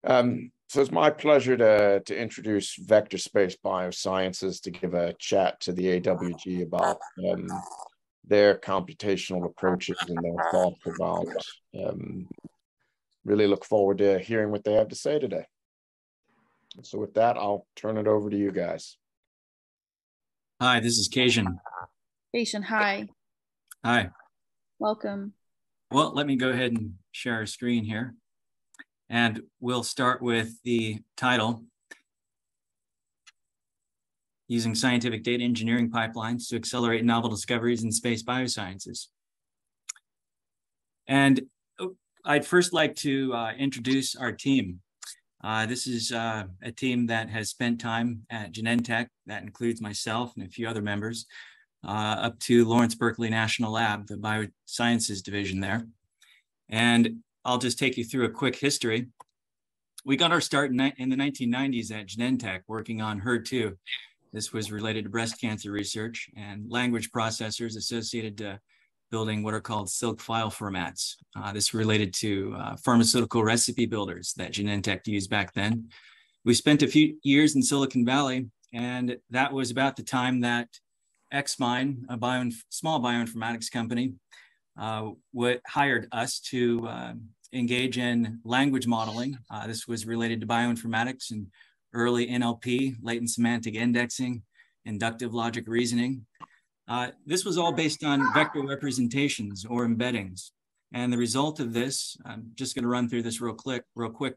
So it's my pleasure to introduce Vector Space Biosciences to give a chat to the AWG about their computational approaches and their thoughts about. Really look forward to hearing what they have to say today. So with that, I'll turn it over to you guys. Hi, this is Kajan. Kajan, hi. Hi. Welcome. Well, let me go ahead and share our screen here. And we'll start with the title, Using Scientific Data Engineering Pipelines to Accelerate Novel Discoveries in Space Biosciences. And I'd first like to introduce our team. This is a team that has spent time at Genentech. That includes myself and a few other members, up to Lawrence Berkeley National Lab, the Biosciences division there. And I'll just take you through a quick history. We got our start in the 1990s at Genentech working on HER2. This was related to breast cancer research and language processors associated to building what are called silk file formats. This related to pharmaceutical recipe builders that Genentech used back then. We spent a few years in Silicon Valley, and that was about the time that XMine, a small bioinformatics company, hired us to engage in language modeling. This was related to bioinformatics and early NLP, latent semantic indexing, inductive logic reasoning. This was all based on vector representations or embeddings. And the result of this, I'm just going to run through this real quick,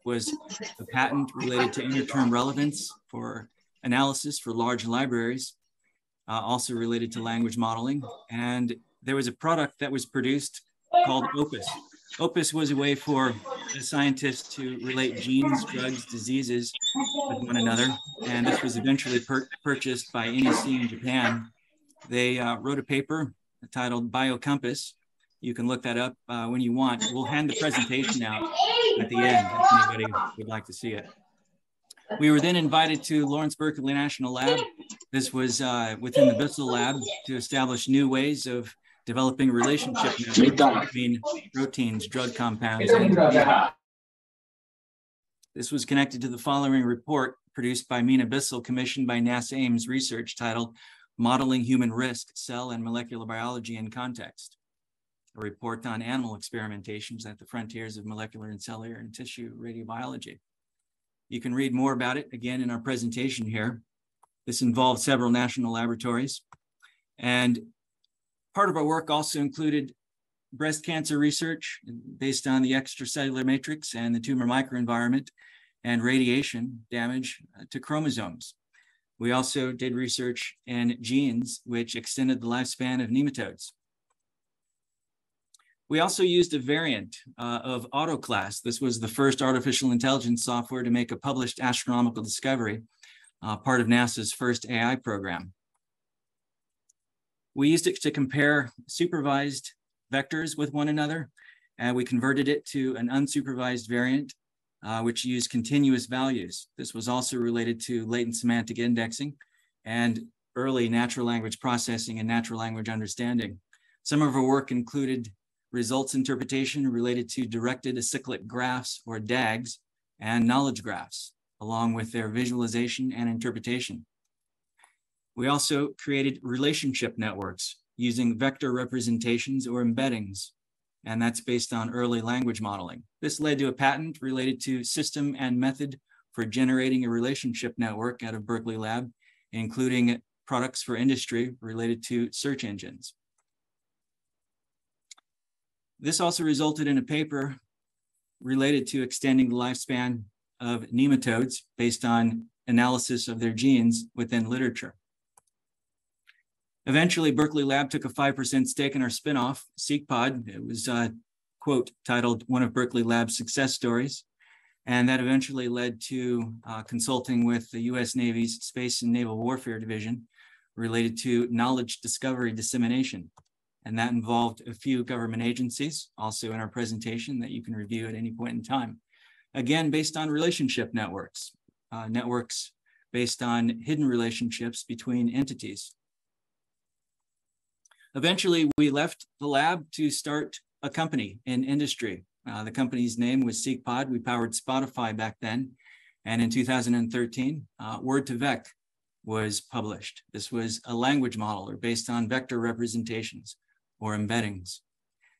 was a patent related to inter-term relevance for analysis for large libraries, also related to language modeling. And there was a product that was produced called Opus. Opus was a way for the scientists to relate genes, drugs, diseases with one another. And this was eventually purchased by NEC in Japan. They wrote a paper titled BioCompass. You can look that up when you want. We'll hand the presentation out at the end if anybody would like to see it. We were then invited to Lawrence Berkeley National Lab. This was within the Bissell Lab to establish new ways of developing relationship networks between proteins, drug compounds, and this was connected to the following report produced by Mina Bissell, commissioned by NASA Ames Research, titled Modeling Human Risk, Cell and Molecular Biology in Context, a report on animal experimentations at the frontiers of molecular and cellular and tissue radiobiology. You can read more about it again in our presentation here. This involved several national laboratories, and part of our work also included breast cancer research based on the extracellular matrix and the tumor microenvironment and radiation damage to chromosomes. We also did research in genes, which extended the lifespan of nematodes. We also used a variant of AutoClass. This was the first artificial intelligence software to make a published astronomical discovery, part of NASA's first AI program. We used it to compare supervised vectors with one another, and we converted it to an unsupervised variant, which used continuous values. This was also related to latent semantic indexing and early natural language processing and natural language understanding. Some of our work included results interpretation related to directed acyclic graphs, or DAGs, and knowledge graphs, along with their visualization and interpretation. We also created relationship networks using vector representations or embeddings, and that's based on early language modeling. This led to a patent related to system and method for generating a relationship network out of Berkeley Lab, including products for industry related to search engines. This also resulted in a paper related to extending the lifespan of nematodes based on analysis of their genes within literature. Eventually, Berkeley Lab took a 5% stake in our spinoff, SeqPod. It was a quote titled "One of Berkeley Lab's Success Stories." And that eventually led to consulting with the US Navy's Space and Naval Warfare Division related to knowledge discovery dissemination. And that involved a few government agencies, also in our presentation, that you can review at any point in time. Again, based on relationship networks, networks based on hidden relationships between entities. Eventually, we left the lab to start a company in industry, The company's name was SeekPod. We powered Spotify back then. And in 2013, Word2Vec was published. This was a language model or based on vector representations or embeddings.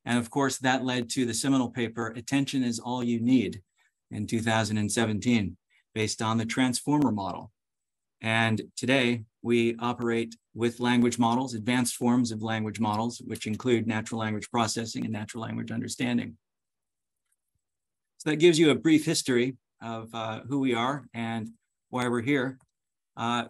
And of course, that led to the seminal paper, Attention is All You Need, in 2017, based on the transformer model. And today, we operate with language models, advanced forms of language models, which include natural language processing and natural language understanding. So that gives you a brief history of who we are and why we're here.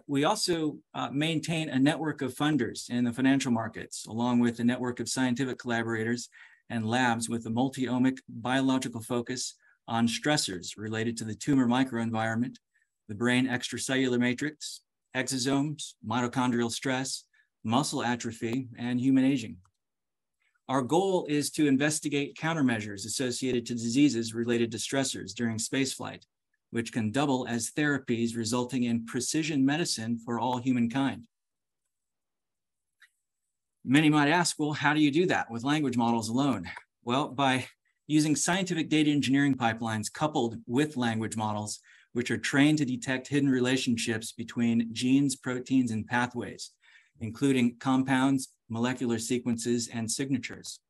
We also maintain a network of funders in the financial markets, along with a network of scientific collaborators and labs with a multi-omic biological focus on stressors related to the tumor microenvironment, the brain extracellular matrix, exosomes, mitochondrial stress, muscle atrophy, and human aging. Our goal is to investigate countermeasures associated to diseases related to stressors during spaceflight, which can double as therapies resulting in precision medicine for all humankind. Many might ask, well, how do you do that with language models alone? Well, by using scientific data engineering pipelines coupled with language models, which are trained to detect hidden relationships between genes, proteins, and pathways, including compounds, molecular sequences, and signatures.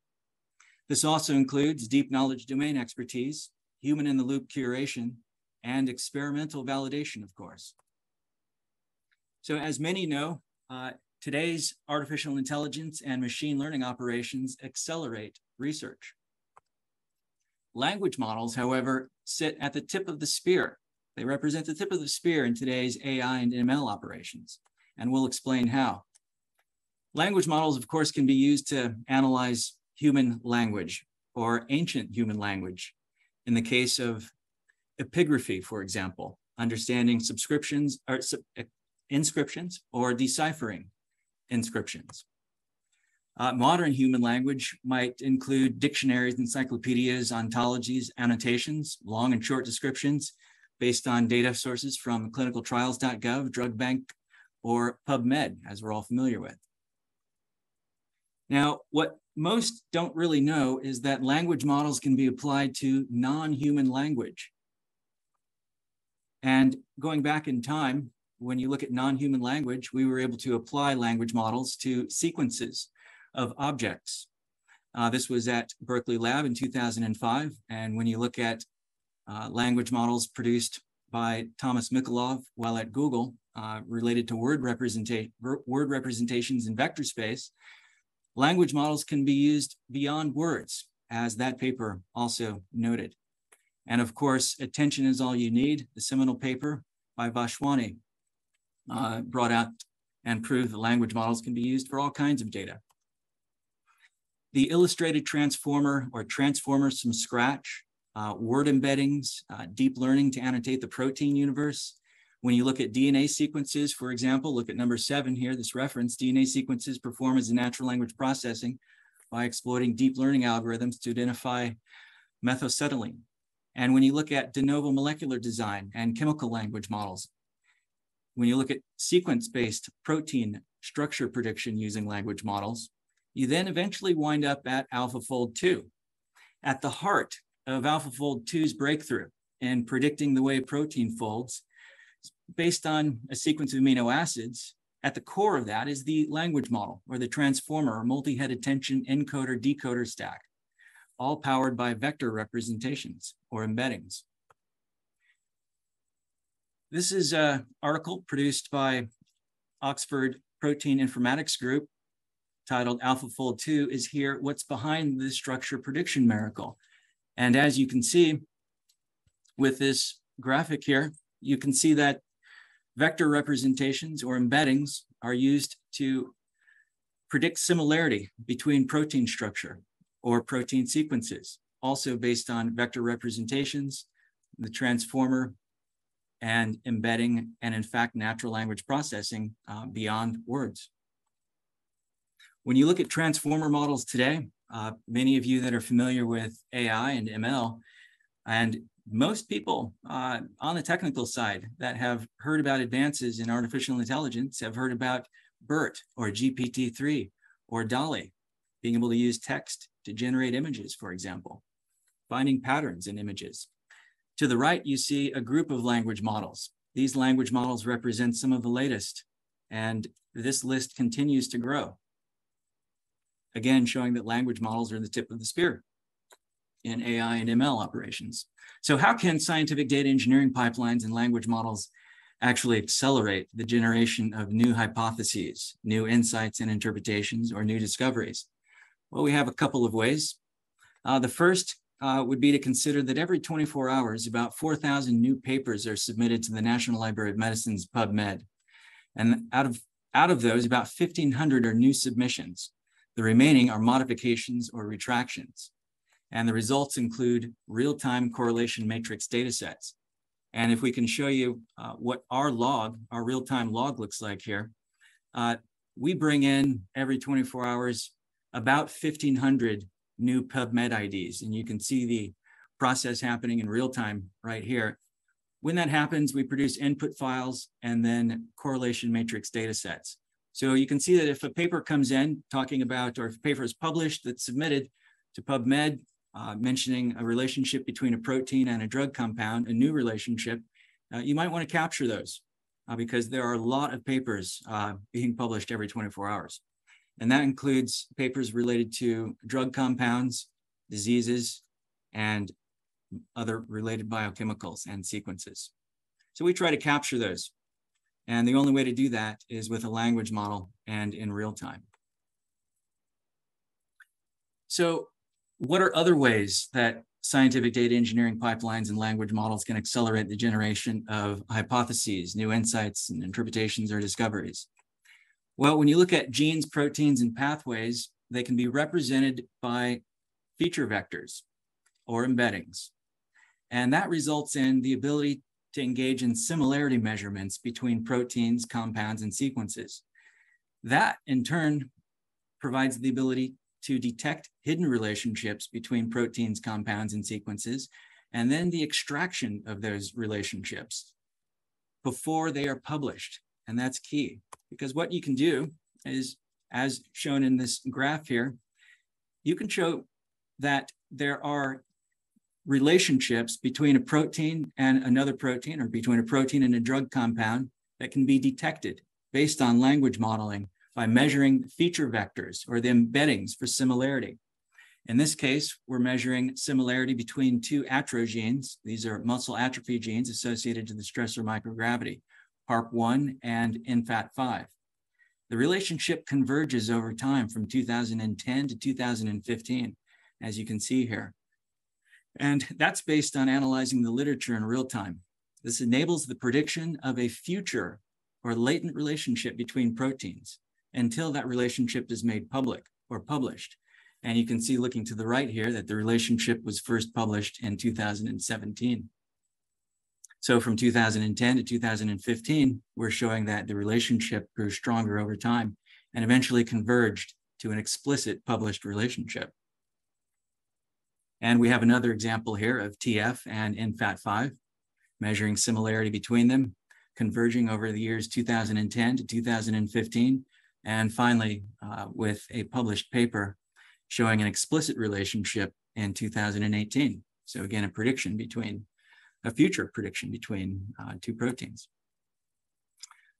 This also includes deep knowledge domain expertise, human-in-the-loop curation, and experimental validation, of course. So as many know, today's artificial intelligence and machine learning operations accelerate research. Language models, however, sit at the tip of the spear. They represent the tip of the spear in today's AI and ML operations, and we'll explain how. Language models, of course, can be used to analyze human language or ancient human language. In the case of epigraphy, for example, understanding inscriptions or deciphering inscriptions. Modern human language might include dictionaries, encyclopedias, ontologies, annotations, long and short descriptions based on data sources from clinicaltrials.gov, Drug Bank, or PubMed, as we're all familiar with. Now, what most don't really know is that language models can be applied to non-human language. And going back in time, when you look at non-human language, we were able to apply language models to sequences of objects. This was at Berkeley Lab in 2005. And when you look at language models produced by Thomas Mikolov while at Google related to word representations in vector space, language models can be used beyond words, as that paper also noted. And of course, Attention is All You Need, the seminal paper by Vashwani, brought out and proved that language models can be used for all kinds of data. The illustrated transformer or transformers from scratch, word embeddings, deep learning to annotate the protein universe. When you look at DNA sequences, for example, look at number 7 here, this reference, DNA sequences perform as a natural language processing by exploiting deep learning algorithms to identify methacetylene. And when you look at de novo molecular design and chemical language models, when you look at sequence-based protein structure prediction using language models, you then eventually wind up at AlphaFold 2. At the heart of AlphaFold 2's breakthrough in predicting the way protein folds, based on a sequence of amino acids, at the core of that is the language model, or the transformer, or multi-head attention encoder-decoder stack, all powered by vector representations or embeddings. This is an article produced by Oxford Protein Informatics Group titled AlphaFold 2 is Here, What's Behind the Structure Prediction Miracle? And as you can see with this graphic here, you can see that vector representations or embeddings are used to predict similarity between protein structure or protein sequences, also based on vector representations, the transformer, and embedding, and in fact, natural language processing beyond words. When you look at transformer models today, many of you that are familiar with AI and ML, and most people on the technical side that have heard about advances in artificial intelligence have heard about BERT or GPT-3 or DALL-E, being able to use text to generate images, for example. finding patterns in images. To the right, you see a group of language models. These language models represent some of the latest, and this list continues to grow. Again, showing that language models are the tip of the spear in AI and ML operations. So how can scientific data engineering pipelines and language models actually accelerate the generation of new hypotheses, new insights and interpretations, or new discoveries? Well, we have a couple of ways. The first would be to consider that every 24 hours, about 4,000 new papers are submitted to the National Library of Medicine's PubMed. And out of those, about 1,500 are new submissions. The remaining are modifications or retractions. And the results include real-time correlation matrix data sets. And if we can show you what our real-time log looks like here, we bring in every 24 hours about 1,500 new PubMed IDs. And you can see the process happening in real time right here. When that happens, we produce input files and then correlation matrix data sets. So you can see that if a paper comes in talking about, or if a paper is published that's submitted to PubMed, mentioning a relationship between a protein and a drug compound, a new relationship, you might want to capture those because there are a lot of papers being published every 24 hours. And that includes papers related to drug compounds, diseases, and other related biochemicals and sequences. So we try to capture those. And the only way to do that is with a language model and in real time. So what are other ways that scientific data engineering pipelines and language models can accelerate the generation of hypotheses, new insights, and interpretations or discoveries? Well, when you look at genes, proteins, and pathways, they can be represented by feature vectors or embeddings. And that results in the ability to engage in similarity measurements between proteins, compounds, and sequences. That, in turn, provides the ability to detect hidden relationships between proteins, compounds, and sequences, and then the extraction of those relationships before they are published. And that's key, because what you can do is, as shown in this graph here, you can show that there are relationships between a protein and another protein, or between a protein and a drug compound, that can be detected based on language modeling by measuring feature vectors or the embeddings for similarity. In this case, we're measuring similarity between two atrogenes. These are muscle atrophy genes associated to the stressor microgravity, PARP1 and INFAT5. The relationship converges over time from 2010 to 2015, as you can see here. And that's based on analyzing the literature in real time. This enables the prediction of a future or latent relationship between proteins until that relationship is made public or published. And you can see, looking to the right here, that the relationship was first published in 2017. So from 2010 to 2015, we're showing that the relationship grew stronger over time and eventually converged to an explicit published relationship. And we have another example here of TF and INFAT5, measuring similarity between them, converging over the years 2010 to 2015, and finally with a published paper showing an explicit relationship in 2018. So again, a future prediction between two proteins.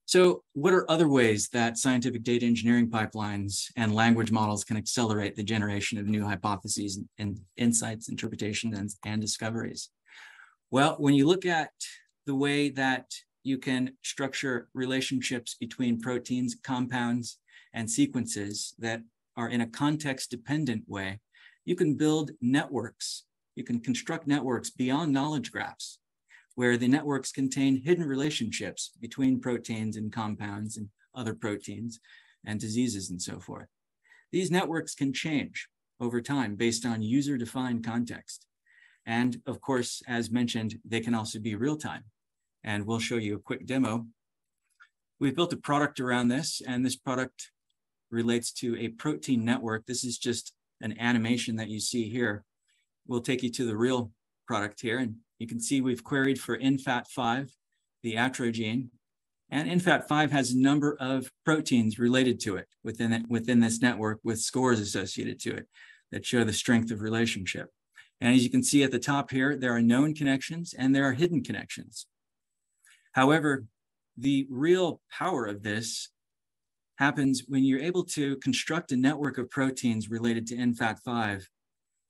So what are other ways that scientific data engineering pipelines and language models can accelerate the generation of new hypotheses and insights, interpretations, and discoveries? Well, when you look at the way that you can structure relationships between proteins, compounds, and sequences that are in a context-dependent way, you can build networks. You can construct networks beyond knowledge graphs, where the networks contain hidden relationships between proteins and compounds and other proteins and diseases and so forth. These networks can change over time based on user-defined context. And of course, as mentioned, they can also be real-time. And we'll show you a quick demo. We've built a product around this, and this product relates to a protein network. This is just an animation that you see here. We'll take you to the real product here, and you can see we've queried for INFAT5, the atrogene, and INFAT5 has a number of proteins related to it within this network with scores associated to it that show the strength of relationship. And as you can see at the top here, there are known connections and there are hidden connections. However, the real power of this happens when you're able to construct a network of proteins related to NFAT5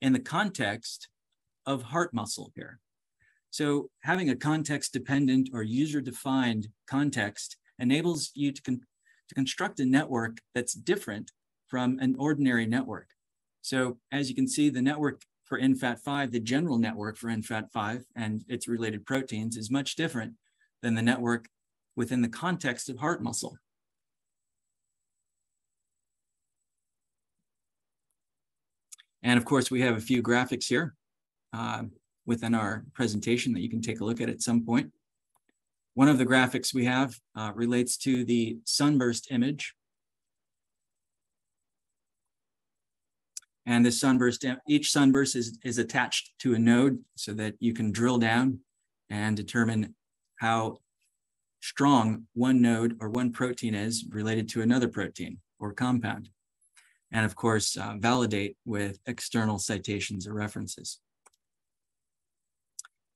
in the context of heart muscle here. So having a context-dependent or user-defined context enables you to construct a network that's different from an ordinary network. So as you can see, the network for NFAT5, the general network for NFAT5 and its related proteins is much different than the network within the context of heart muscle. And of course, we have a few graphics here within our presentation that you can take a look at some point. One of the graphics we have relates to the sunburst image. And this sunburst, each sunburst is attached to a node so that you can drill down and determine how strong one node or one protein is related to another protein or compound. And of course, validate with external citations or references.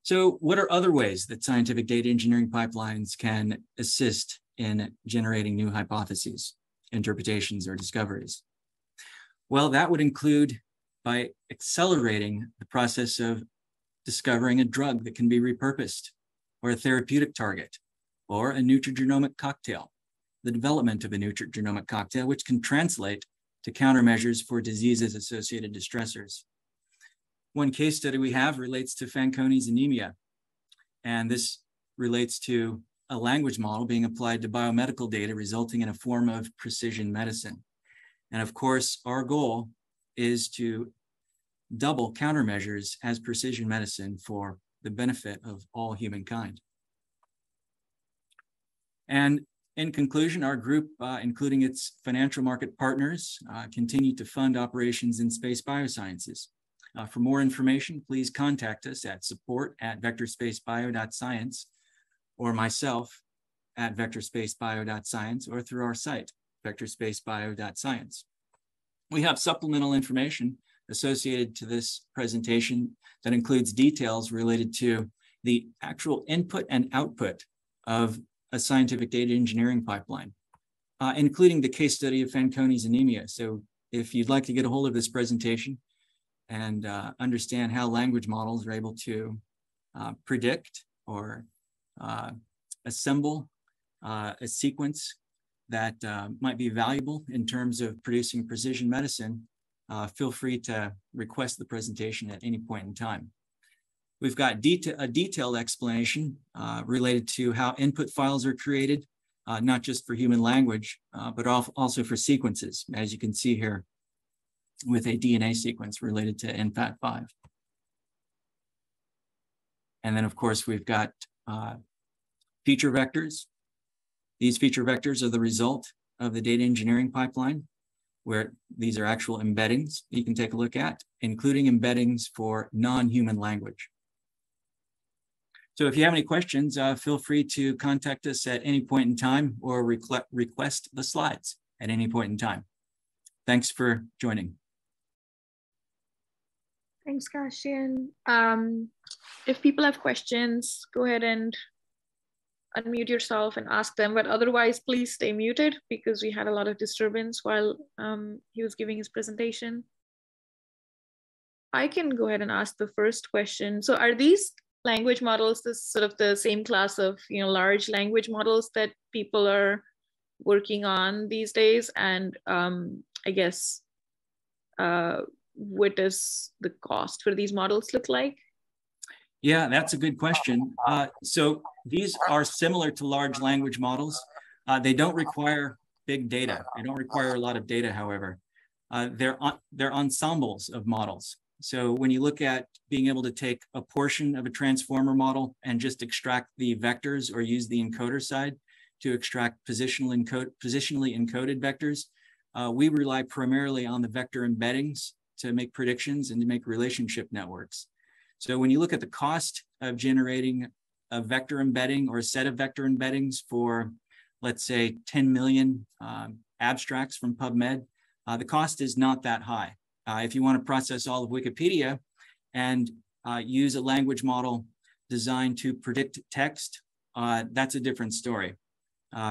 So what are other ways that scientific data engineering pipelines can assist in generating new hypotheses, interpretations, or discoveries? Well, that would include by accelerating the process of discovering a drug that can be repurposed, or a therapeutic target, or a nutrigenomic cocktail, the development of a nutrigenomic cocktail, which can translate to countermeasures for diseases-associated distressors. One case study we have relates to Fanconi's anemia, and this relates to a language model being applied to biomedical data, resulting in a form of precision medicine. And of course, our goal is to double countermeasures as precision medicine for the benefit of all humankind. And in conclusion, our group, including its financial market partners, continue to fund operations in space biosciences. For more information, please contact us at support@vectorspacebio.science or myself at vectorspacebio.science or through our site, vectorspacebio.science. We have supplemental information associated to this presentation that includes details related to the actual input and output of a scientific data engineering pipeline, including the case study of Fanconi's anemia. So if you'd like to get a hold of this presentation and understand how language models are able to predict or assemble a sequence that might be valuable in terms of producing precision medicine, feel free to request the presentation at any point in time. We've got a detailed explanation related to how input files are created, not just for human language, but also for sequences, as you can see here with a DNA sequence related to NFAT5. And then, of course, we've got feature vectors. These feature vectors are the result of the data engineering pipeline, where these are actual embeddings you can take a look at, including embeddings for non-human language. So if you have any questions, feel free to contact us at any point in time or request the slides at any point in time. Thanks for joining. Thanks, Kashian. If people have questions, go ahead and unmute yourself and ask them, but otherwise please stay muted because we had a lot of disturbance while he was giving his presentation. I can go ahead and ask the first question. So are these language models this sort of the same class of large language models that people are working on these days? And I guess what does the cost for these models look like? Yeah, that's a good question. So these are similar to large language models. They don't require big data. They don't require a lot of data, however. They're ensembles of models. So when you look at being able to take a portion of a transformer model and just extract the vectors or use the encoder side to extract positionally encoded vectors, we rely primarily on the vector embeddings to make predictions and to make relationship networks. So when you look at the cost of generating a vector embedding or a set of vector embeddings for, let's say, 10 million abstracts from PubMed, the cost is not that high. If you want to process all of Wikipedia and use a language model designed to predict text, that's a different story.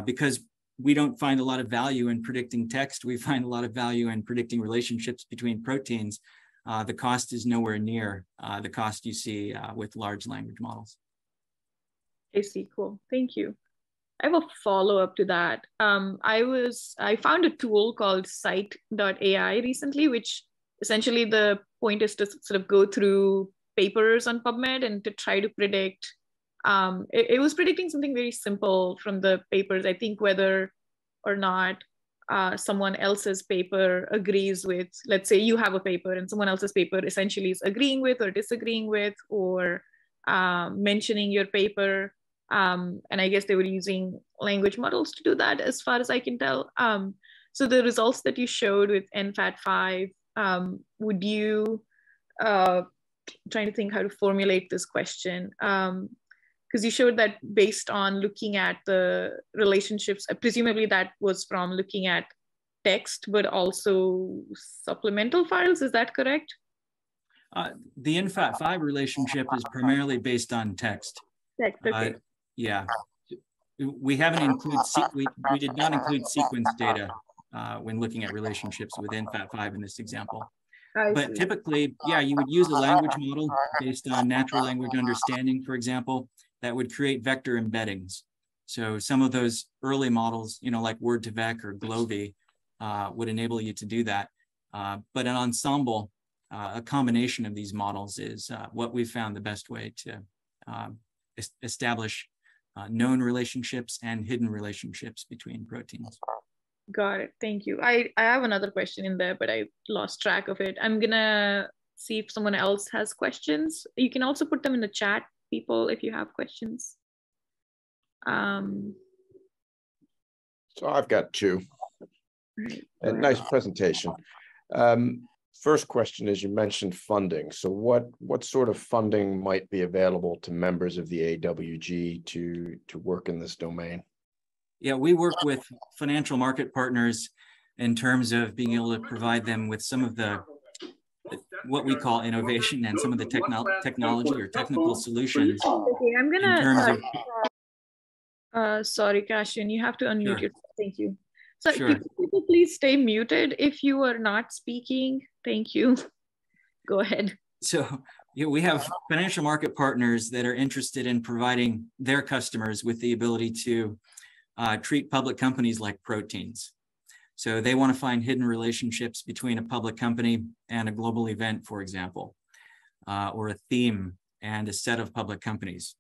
Because we don't find a lot of value in predicting text, we find a lot of value in predicting relationships between proteins. The cost is nowhere near the cost you see with large language models. I see, cool, thank you. I have a follow-up to that. I found a tool called Cite.ai recently, which essentially the point is to sort of go through papers on PubMed and to try to predict. It was predicting something very simple from the papers, I think whether or not someone else's paper agrees with, let's say you have a paper and someone else's paper essentially is agreeing with or disagreeing with, or mentioning your paper. And I guess they were using language models to do that, as far as I can tell. So the results that you showed with NFAT5, would you, trying to think how to formulate this question, because you showed that based on looking at the relationships, presumably that was from looking at text, but also supplemental files, is that correct? The NFAT5 relationship is primarily based on text. Text, okay. Yeah, we haven't included, we did not include sequence data when looking at relationships with NFAT5 in this example. But typically, yeah, you would use a language model based on natural language understanding, for example, that would create vector embeddings. So some of those early models, you know, like Word2Vec or Glovi, would enable you to do that. But an ensemble, a combination of these models is what we've found the best way to establish known relationships and hidden relationships between proteins. Got it, thank you. I have another question in there, but I lost track of it. I'm gonna see if someone else has questions. You can also put them in the chat, people, if you have questions. So I've got two. Right, Nice presentation. First question is, you mentioned funding. So what sort of funding might be available to members of the AWG to work in this domain? Yeah, we work with financial market partners in terms of being able to provide them with some of the, what we call innovation and some of the technology or technical solutions. Okay, I'm gonna, in terms of, sorry, Cashin, you have to unmute Sure. yourself, thank you. So Sure. could people please stay muted if you are not speaking? Thank you. Go ahead. So yeah, we have financial market partners that are interested in providing their customers with the ability to treat public companies like proteins. So they want to find hidden relationships between a public company and a global event, for example, or a theme and a set of public companies.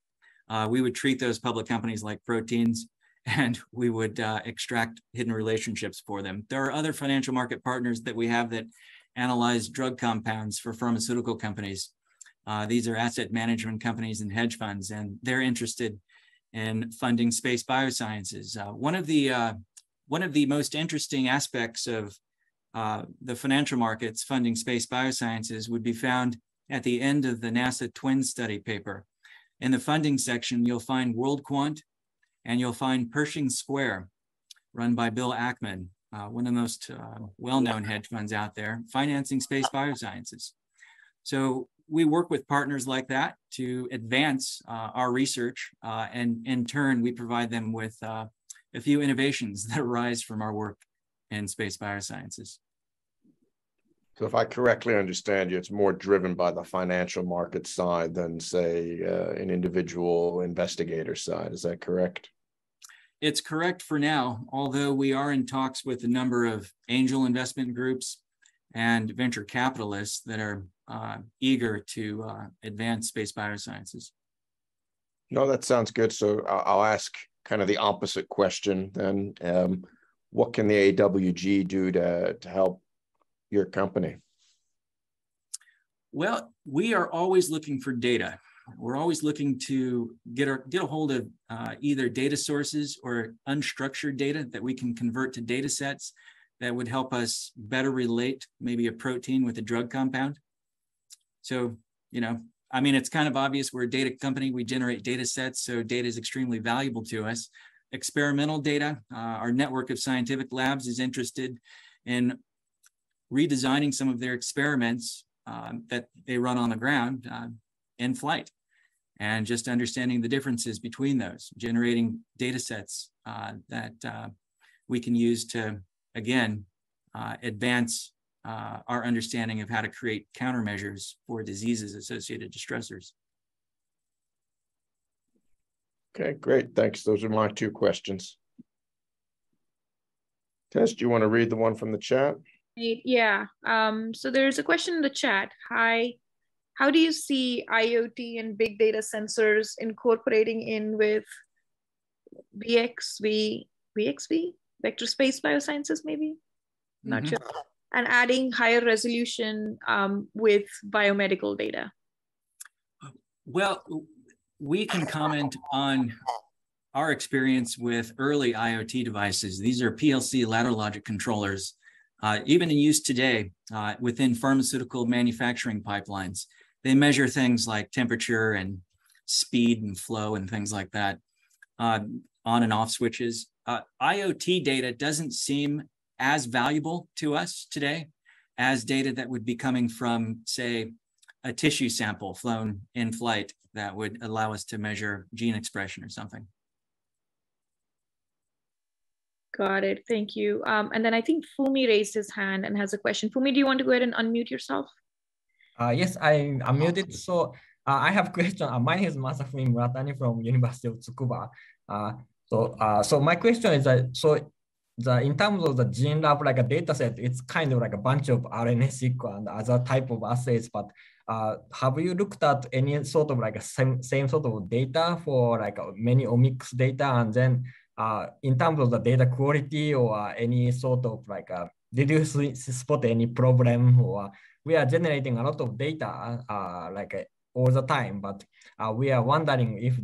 We would treat those public companies like proteins, and we would extract hidden relationships for them. There are other financial market partners that we have that analyze drug compounds for pharmaceutical companies. These are asset management companies and hedge funds, and they're interested in funding space biosciences. One of the most interesting aspects of the financial markets funding space biosciences would be found at the end of the NASA Twin study paper. In the funding section, you'll find WorldQuant, and you'll find Pershing Square, run by Bill Ackman, one of the most well-known hedge funds out there, financing space biosciences. So we work with partners like that to advance our research, and in turn, we provide them with a few innovations that arise from our work in space biosciences. So if I correctly understand you, it's more driven by the financial market side than, say, an individual investigator side. Is that correct? It's correct for now, although we are in talks with a number of angel investment groups and venture capitalists that are eager to advance space biosciences. No, that sounds good. So I'll ask kind of the opposite question then. What can the AWG do to help your company? Well, we are always looking for data. We're always looking to get a hold of either data sources or unstructured data that we can convert to data sets that would help us better relate maybe a protein with a drug compound. So, you know, I mean, it's kind of obvious we're a data company. We generate data sets, so data is extremely valuable to us. Experimental data, our network of scientific labs is interested in redesigning some of their experiments that they run on the ground in flight, and just understanding the differences between those, generating data sets that we can use to, again, advance our understanding of how to create countermeasures for diseases associated stressors. Okay, great. Thanks. Those are my two questions. Tess, do you want to read the one from the chat? Yeah. So there's a question in the chat. Hi, how do you see IoT and big data sensors incorporating in with VXV, vector space biosciences, maybe? Not sure. And adding higher resolution with biomedical data? Well, we can comment on our experience with early IoT devices. These are PLC ladder logic controllers, even in use today within pharmaceutical manufacturing pipelines. They measure things like temperature and speed and flow and things like that, on and off switches. IoT data doesn't seem as valuable to us today as data that would be coming from, say, a tissue sample flown in flight that would allow us to measure gene expression or something. Got it. Thank you. And then I think Fumi raised his hand and has a question. Fumi, do you want to go ahead and unmute yourself? Yes, I'm unmuted. So I have a question. My name is Masafumi Muratani from University of Tsukuba. So my question is that, in terms of the GeneLab, like a data set, it's kind of like a bunch of RNA-seq and other type of assays, but have you looked at any sort of like a same sort of data for like many omics data? And then in terms of the data quality or any sort of like, did you spot any problem? Or we are generating a lot of data all the time, but we are wondering if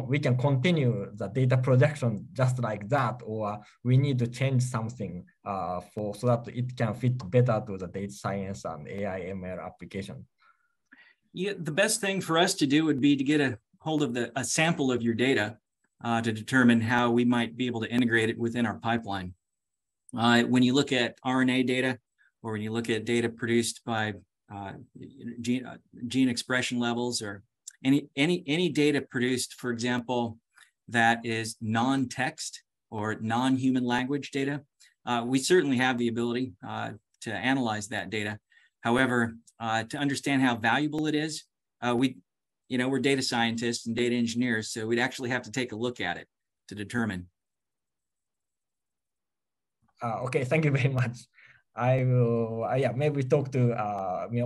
we can continue the data projection just like that, or we need to change something so that it can fit better to the data science and AI ML application. Yeah, the best thing for us to do would be to get a hold of a sample of your data to determine how we might be able to integrate it within our pipeline. When you look at RNA data, or when you look at data produced by gene expression levels, or any data produced, for example, that is non-text or non-human language data, we certainly have the ability to analyze that data. However, to understand how valuable it is, we're data scientists and data engineers, so we'd actually have to take a look at it to determine. Okay, thank you very much. I will, maybe talk to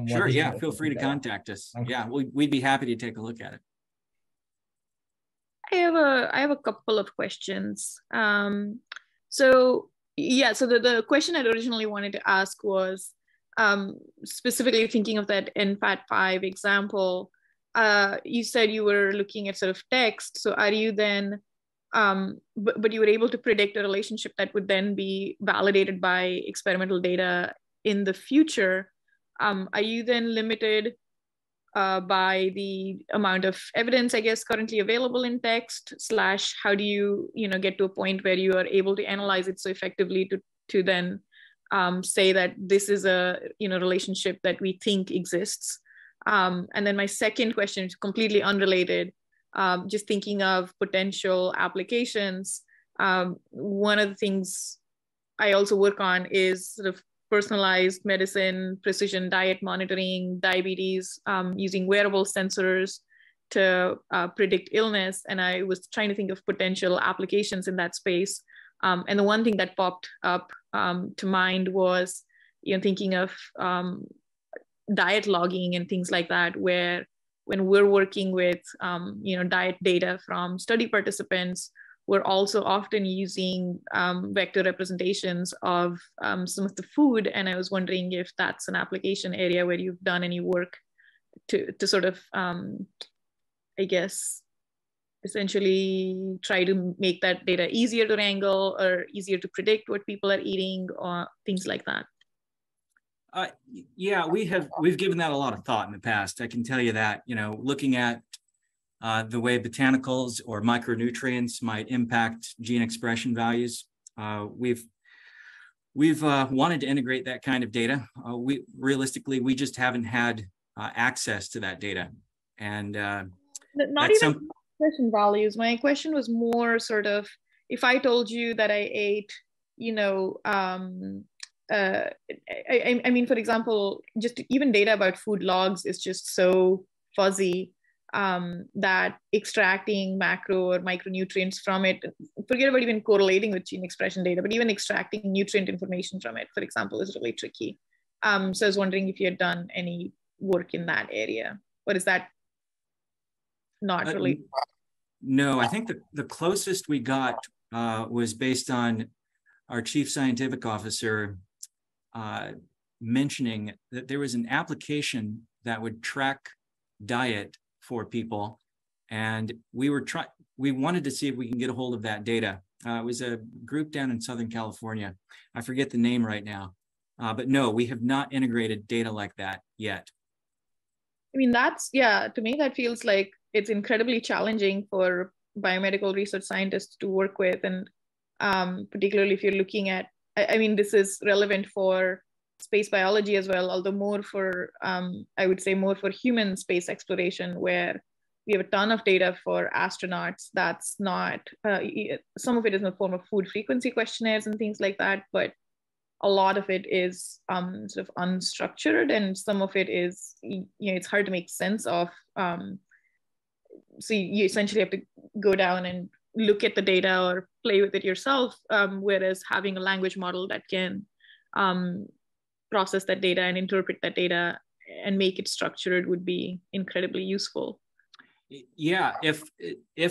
Sure, yeah, feel free to contact us. Yeah, we'd be happy to take a look at it. I have a couple of questions. So the question I originally wanted to ask was specifically thinking of that NFAT5 example. You said you were looking at sort of text. So are you then, but you were able to predict a relationship that would then be validated by experimental data in the future. Are you then limited by the amount of evidence, I guess, currently available in text, / how do you, get to a point where you are able to analyze it so effectively to then say that this is a, relationship that we think exists? And then my second question is completely unrelated. Just thinking of potential applications. One of the things I also work on is sort of personalized medicine, precision diet monitoring, diabetes, using wearable sensors to predict illness. And I was trying to think of potential applications in that space. And the one thing that popped up to mind was, thinking of diet logging and things like that, where when we're working with, diet data from study participants, we're also often using vector representations of some of the food. And I was wondering if that's an application area where you've done any work to sort of, I guess, essentially try to make that data easier to wrangle or easier to predict what people are eating or things like that. Yeah, we've given that a lot of thought in the past. I can tell you that, looking at the way botanicals or micronutrients might impact gene expression values. We've wanted to integrate that kind of data. Realistically, we just haven't had access to that data. And not even expression values. My question was more sort of, if I told you that I ate, you know, I mean, for example, just even data about food logs is just so fuzzy that extracting macro or micronutrients from it, forget about even correlating with gene expression data, but even extracting nutrient information from it, for example, is really tricky. So I was wondering if you had done any work in that area, or is that not really? No, I think the closest we got was based on our chief scientific officer mentioning that there was an application that would track diet for people, and we wanted to see if we can get a hold of that data. It was a group down in Southern California. I forget the name right now, but no, we have not integrated data like that yet. I mean, that's, yeah, to me, that feels like it's incredibly challenging for biomedical research scientists to work with. And particularly if you're looking at, I mean, this is relevant for space biology as well, although more for, I would say more for human space exploration, where we have a ton of data for astronauts. That's not, some of it is in the form of food frequency questionnaires and things like that, but a lot of it is sort of unstructured, and some of it is, you know, it's hard to make sense of. So you essentially have to go down and look at the data or play with it yourself, whereas having a language model that can process that data and interpret that data and make it structured would be incredibly useful. Yeah, if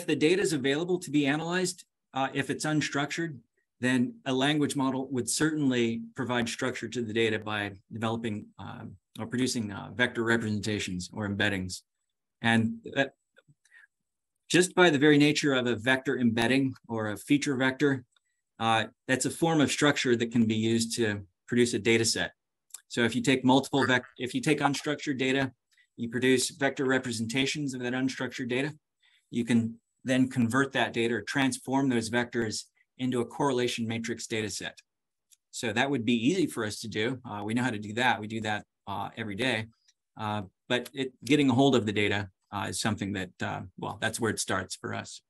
the data is available to be analyzed, if it's unstructured, then a language model would certainly provide structure to the data by developing or producing vector representations or embeddings. And just by the very nature of a vector embedding or a feature vector, that's a form of structure that can be used to produce a data set. So if you take if you take unstructured data, you produce vector representations of that unstructured data. You can then convert that data or transform those vectors into a correlation matrix data set. So that would be easy for us to do. We know how to do that. We do that every day. But getting a hold of the data is something that, well, that's where it starts for us.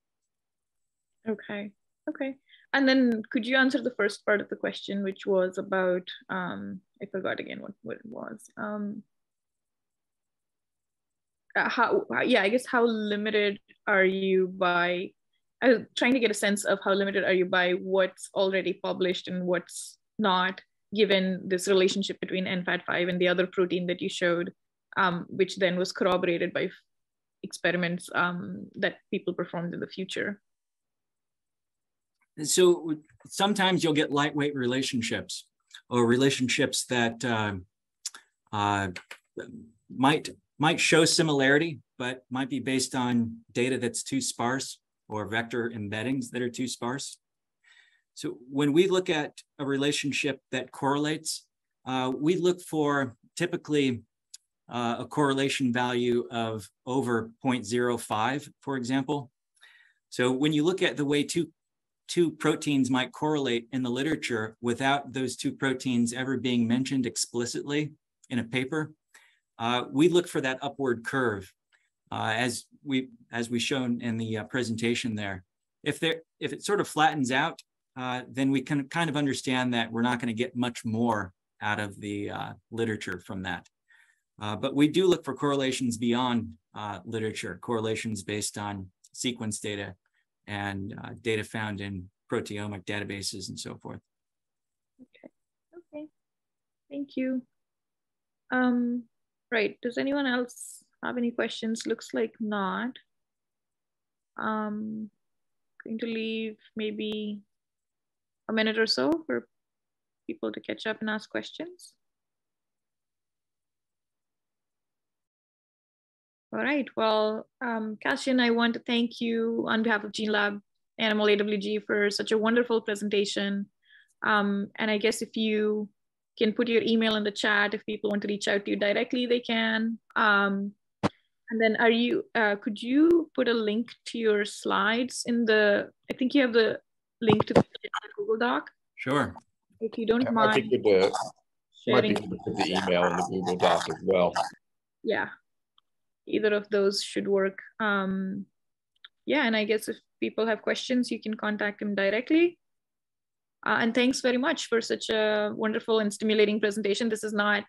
Okay. Okay. And then could you answer the first part of the question, which was about, I forgot again what it was. I guess how limited are you by, I was trying to get a sense of how limited are you by what's already published and what's not, given this relationship between NFAT5 and the other protein that you showed, which then was corroborated by experiments that people performed in the future. So sometimes you'll get lightweight relationships, or relationships that might show similarity, but might be based on data that's too sparse, or vector embeddings that are too sparse. So when we look at a relationship that correlates, we look for typically a correlation value of over 0.05, for example. So when you look at the way two proteins might correlate in the literature without those two proteins ever being mentioned explicitly in a paper, we look for that upward curve, as we shown in the presentation there. If it sort of flattens out, then we can kind of understand that we're not going to get much more out of the literature from that. But we do look for correlations beyond literature, correlations based on sequence data and data found in proteomic databases and so forth. Okay, thank you. Right, does anyone else have any questions? Looks like not. Going to leave maybe a minute or so for people to catch up and ask questions. All right, well, Cassian, I want to thank you on behalf of GeneLab Animal AWG for such a wonderful presentation. And I guess if you can put your email in the chat, if people want to reach out to you directly, they can. And then could you put a link to your slides in the, I think you have the link to the Google Doc? Sure. If you don't It might be mind good to sharing. put the email in the Google Doc as well. Yeah, either of those should work. Yeah, and I guess if people have questions, you can contact him directly. And thanks very much for such a wonderful and stimulating presentation. This is not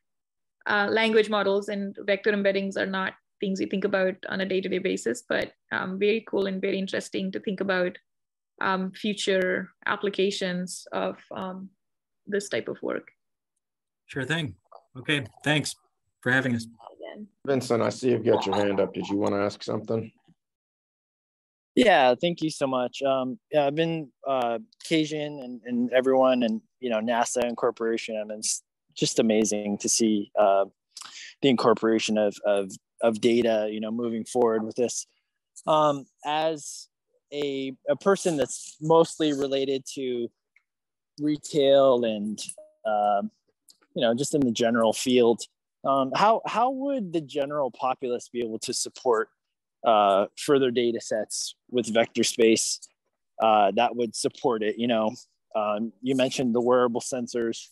language models and vector embeddings are not things you think about on a day-to-day basis, but very cool and very interesting to think about future applications of this type of work. Sure thing. Okay, thanks for having us. Vincent, I see you've got your hand up. Did you want to ask something? Yeah, thank you so much. Yeah, I've been Cajun and everyone, and NASA incorporation. I mean, it's just amazing to see the incorporation of data, moving forward with this. As a person that's mostly related to retail and just in the general field, how would the general populace be able to support further data sets with vector space that would support it? You mentioned the wearable sensors.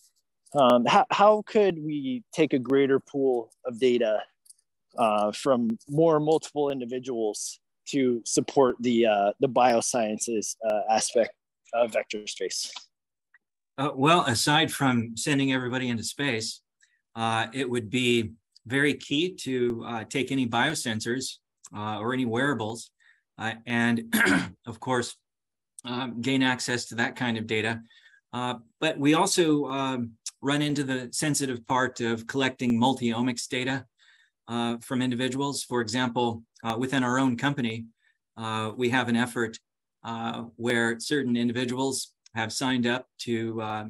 How could we take a greater pool of data from multiple individuals to support the biosciences aspect of vector space? Well, aside from sending everybody into space, it would be very key to take any biosensors or any wearables and, of course, gain access to that kind of data. But we also run into the sensitive part of collecting multi-omics data from individuals. For example, within our own company, we have an effort where certain individuals have signed up to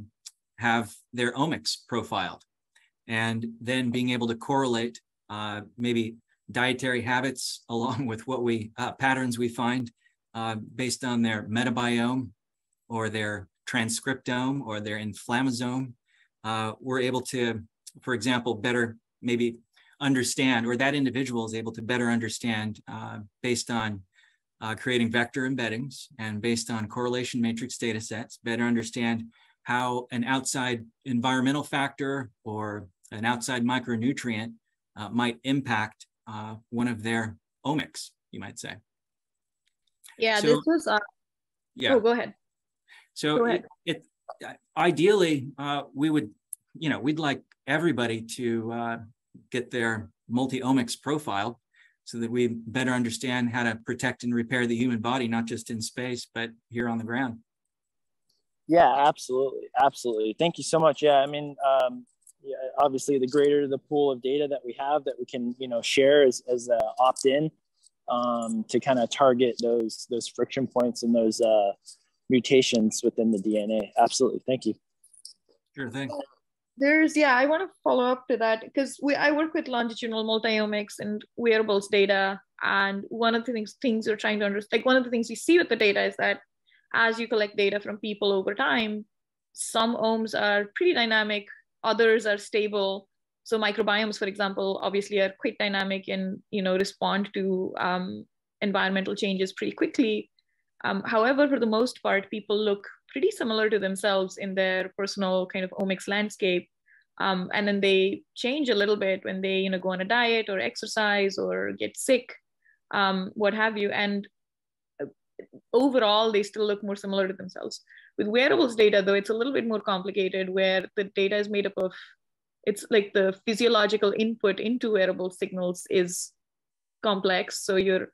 have their omics profiled, and then being able to correlate maybe dietary habits along with what patterns we find based on their metabiome or their transcriptome or their inflammasome. We're able to, for example, better maybe understand, or that individual is able to better understand based on creating vector embeddings and based on correlation matrix data sets, better understand how an outside environmental factor or an outside micronutrient might impact one of their omics, you might say. Yeah, so, this was, yeah. Oh, go ahead. So go ahead. Ideally, we'd like everybody to get their multi-omics profile so that we better understand how to protect and repair the human body, not just in space, but here on the ground. Yeah, absolutely. Absolutely. Thank you so much. Yeah, I mean, obviously the greater the pool of data that we have that we can, share as opt-in to kind of target those friction points and those mutations within the DNA. Absolutely. Thank you. Sure thing. I want to follow up to that because I work with longitudinal multiomics and wearables data. And one of the things you're trying to understand, like one of the things we see with the data is that as you collect data from people over time, some omes are pretty dynamic, others are stable. So microbiomes, for example, obviously are quite dynamic and respond to environmental changes pretty quickly. However, for the most part, people look pretty similar to themselves in their personal kind of omics landscape. And then they change a little bit when they go on a diet or exercise or get sick, what have you. And overall, they still look more similar to themselves. With wearables data, though, it's a little bit more complicated where the data is made up of, it's like the physiological input into wearable signals is complex. So your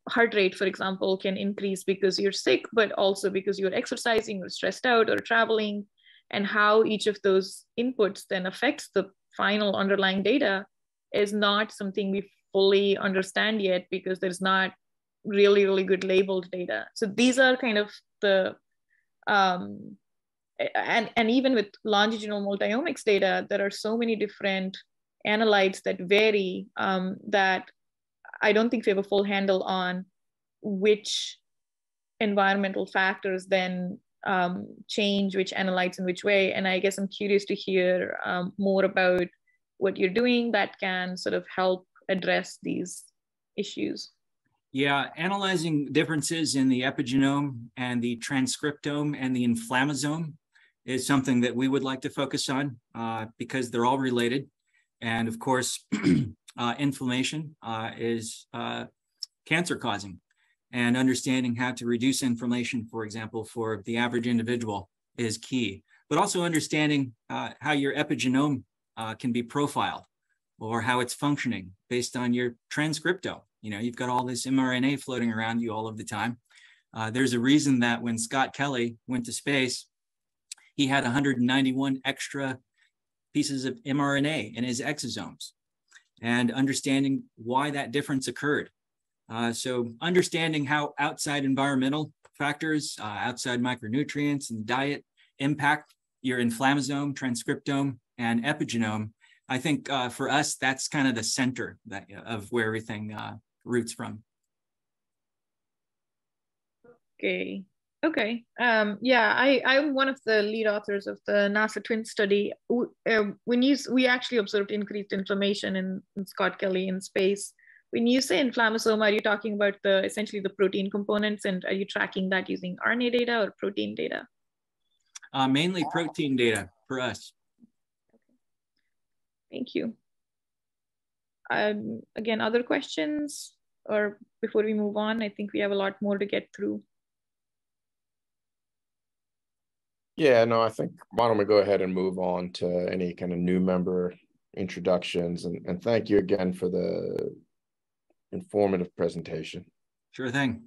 heart rate, for example, can increase because you're sick, but also because you're exercising or stressed out or traveling. And how each of those inputs then affects the final underlying data is not something we fully understand yet because there's not really, really good labeled data. So these are kind of the, and even with longitudinal multiomics data, there are so many different analytes that vary that I don't think we have a full handle on which environmental factors then change which analytes in which way. And I guess I'm curious to hear more about what you're doing that can sort of help address these issues. Yeah, analyzing differences in the epigenome and the transcriptome and the inflammasome is something that we would like to focus on because they're all related. And of course, inflammation is cancer causing, and understanding how to reduce inflammation, for example, for the average individual is key, but also understanding how your epigenome can be profiled, or how it's functioning based on your transcriptome. You know, you've got all this mRNA floating around you all of the time. There's a reason that when Scott Kelly went to space, he had 191 extra pieces of mRNA in his exosomes, and understanding why that difference occurred. So understanding how outside environmental factors, outside micronutrients and diet impact your inflammasome, transcriptome, and epigenome, I think for us, that's kind of the center of where everything roots from. Okay. Okay. Yeah, I'm one of the lead authors of the NASA twin study. We actually observed increased inflammation in Scott Kelly in space. When you say inflammasome, are you talking about essentially the protein components, and are you tracking that using RNA data or protein data? Mainly protein data for us. Thank you. Again, other questions, or before we move on? I think we have a lot more to get through. Yeah, no, I think why don't we go ahead and move on to any kind of new member introductions, and thank you again for the informative presentation. Sure thing.